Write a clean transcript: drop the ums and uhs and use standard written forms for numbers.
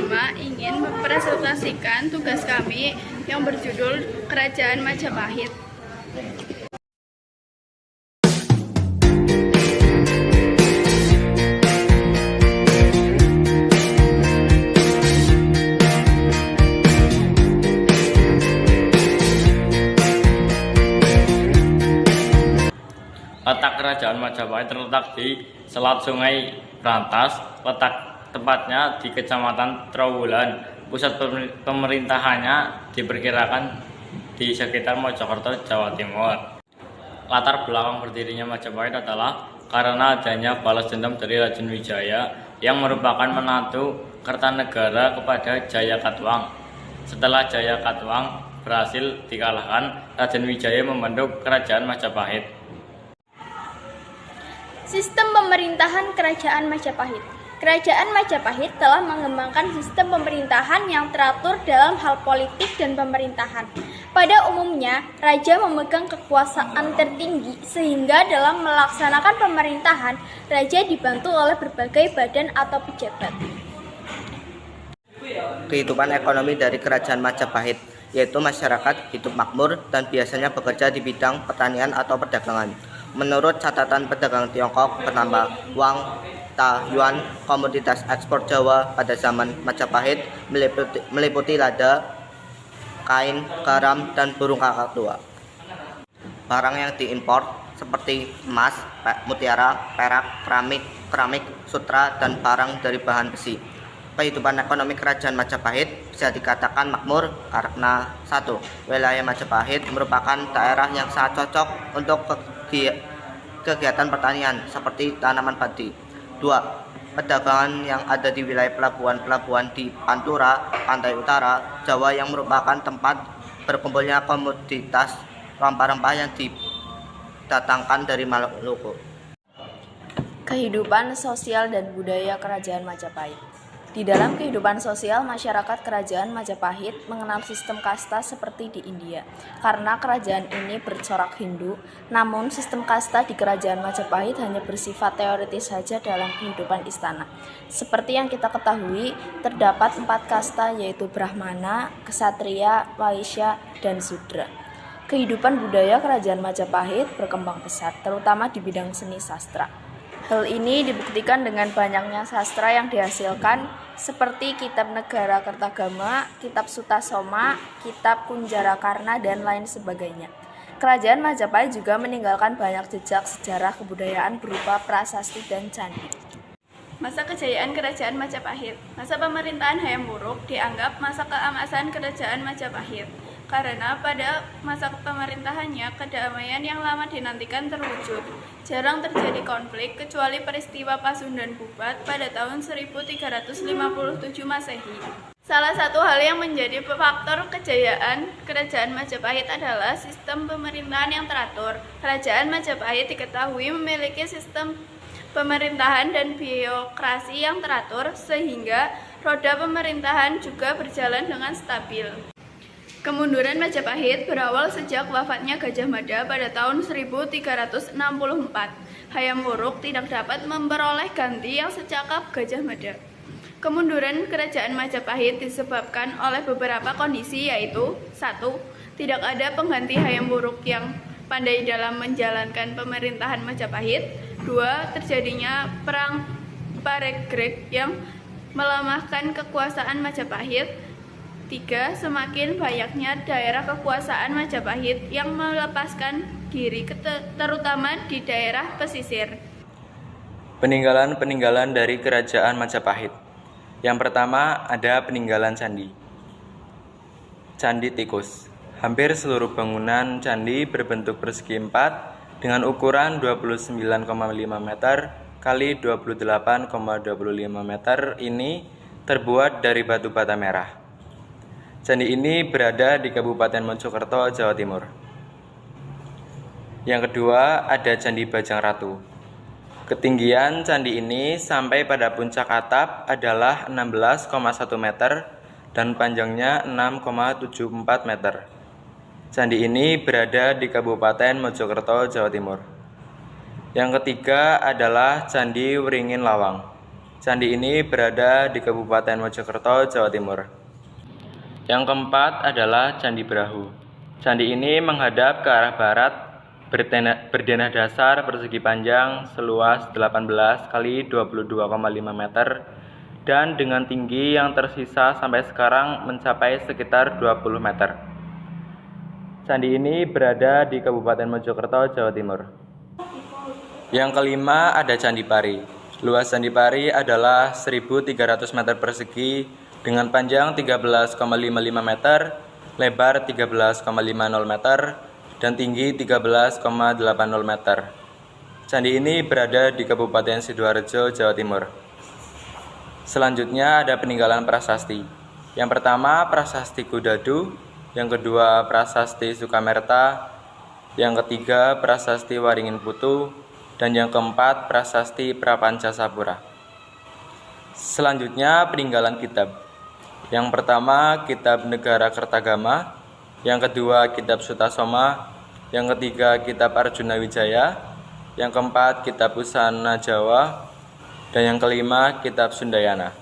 pertama ingin mempresentasikan tugas kami yang berjudul Kerajaan Majapahit. Letak Kerajaan Majapahit terletak di Selat Sungai Brantas, tepatnya di Kecamatan Trowulan. Pusat pemerintahannya diperkirakan di sekitar Mojokerto, Jawa Timur. Latar belakang berdirinya Majapahit adalah karena adanya balas dendam dari Raden Wijaya yang merupakan menantu Kertanegara kepada Jayakatwang. Setelah Jayakatwang berhasil dikalahkan, Raden Wijaya membentuk Kerajaan Majapahit. Sistem pemerintahan Kerajaan Majapahit. Kerajaan Majapahit telah mengembangkan sistem pemerintahan yang teratur dalam hal politik dan pemerintahan. Pada umumnya, raja memegang kekuasaan tertinggi sehingga dalam melaksanakan pemerintahan, raja dibantu oleh berbagai badan atau pejabat. Kehidupan ekonomi dari Kerajaan Majapahit, yaitu masyarakat hidup makmur dan biasanya bekerja di bidang pertanian atau perdagangan. Menurut catatan pedagang Tiongkok bernama Wang Tahyuan, komoditas ekspor Jawa pada zaman Majapahit meliputi lada, kain, garam, dan burung kakak tua. Barang yang diimpor seperti emas, mutiara, perak, keramik, sutra, dan barang dari bahan besi. Kehidupan ekonomi Kerajaan Majapahit bisa dikatakan makmur karena 1. Wilayah Majapahit merupakan daerah yang sangat cocok untuk kegiatan pertanian seperti tanaman padi. 2. Perdagangan yang ada di wilayah pelabuhan-pelabuhan di Pantura, Pantai Utara, Jawa yang merupakan tempat berkumpulnya komoditas rempah-rempah yang didatangkan dari Maluku. Kehidupan sosial dan budaya Kerajaan Majapahit. Di dalam kehidupan sosial, masyarakat Kerajaan Majapahit mengenal sistem kasta seperti di India. Karena kerajaan ini bercorak Hindu, namun sistem kasta di Kerajaan Majapahit hanya bersifat teoritis saja dalam kehidupan istana. Seperti yang kita ketahui, terdapat 4 kasta yaitu Brahmana, Ksatria, Waisya, dan Sudra. Kehidupan budaya Kerajaan Majapahit berkembang pesat, terutama di bidang seni sastra. Hal ini dibuktikan dengan banyaknya sastra yang dihasilkan seperti Kitab Negara Kertagama, Kitab Sutasoma, Kitab Kunjarakarna, dan lain sebagainya. Kerajaan Majapahit juga meninggalkan banyak jejak sejarah kebudayaan berupa prasasti dan candi. Masa kejayaan Kerajaan Majapahit. Masa pemerintahan Hayam Wuruk dianggap masa keemasan Kerajaan Majapahit karena pada masa pemerintahannya kedamaian yang lama dinantikan terwujud. Jarang terjadi konflik kecuali peristiwa Pasundan Bubat pada tahun 1357 Masehi. Salah satu hal yang menjadi faktor kejayaan Kerajaan Majapahit adalah sistem pemerintahan yang teratur. Kerajaan Majapahit diketahui memiliki sistem pemerintahan dan birokrasi yang teratur sehingga roda pemerintahan juga berjalan dengan stabil. Kemunduran Majapahit berawal sejak wafatnya Gajah Mada pada tahun 1364. Hayam Wuruk tidak dapat memperoleh ganti yang secakap Gajah Mada. Kemunduran Kerajaan Majapahit disebabkan oleh beberapa kondisi yaitu 1. Tidak ada pengganti Hayam Wuruk yang pandai dalam menjalankan pemerintahan Majapahit. 2. Terjadinya Perang Paregreg yang melemahkan kekuasaan Majapahit. 3. Semakin banyaknya daerah kekuasaan Majapahit yang melepaskan diri terutama di daerah pesisir. Peninggalan-peninggalan dari Kerajaan Majapahit. Yang pertama ada peninggalan candi. Candi Tikus. Hampir seluruh bangunan candi berbentuk persegi 4 dengan ukuran 29,5 meter kali 28,25 meter ini terbuat dari batu bata merah. Candi ini berada di Kabupaten Mojokerto, Jawa Timur. Yang kedua ada Candi Bajang Ratu. Ketinggian candi ini sampai pada puncak atap adalah 16,1 meter dan panjangnya 6,74 meter. Candi ini berada di Kabupaten Mojokerto, Jawa Timur. Yang ketiga adalah Candi Wringin Lawang. Candi ini berada di Kabupaten Mojokerto, Jawa Timur. Yang keempat adalah Candi Brahu. Candi ini menghadap ke arah barat, berdenah dasar persegi panjang seluas 18 kali 22,5 meter dan dengan tinggi yang tersisa sampai sekarang mencapai sekitar 20 meter. Candi ini berada di Kabupaten Mojokerto, Jawa Timur. Yang kelima ada Candi Pari. Luas Candi Pari adalah 1.300 meter persegi dengan panjang 13,55 meter, lebar 13,50 meter, dan tinggi 13,80 meter. Candi ini berada di Kabupaten Sidoarjo, Jawa Timur. Selanjutnya ada peninggalan prasasti. Yang pertama Prasasti Kudadu, yang kedua Prasasti Sukamerta, yang ketiga Prasasti Waringin Putu, dan yang keempat Prasasti Prapancasapura. Selanjutnya peninggalan kitab. Yang pertama Kitab Negara Kertagama, yang kedua Kitab Sutasoma, yang ketiga Kitab Arjuna Wijaya, yang keempat Kitab Pusana Jawa, dan yang kelima Kitab Sundayana.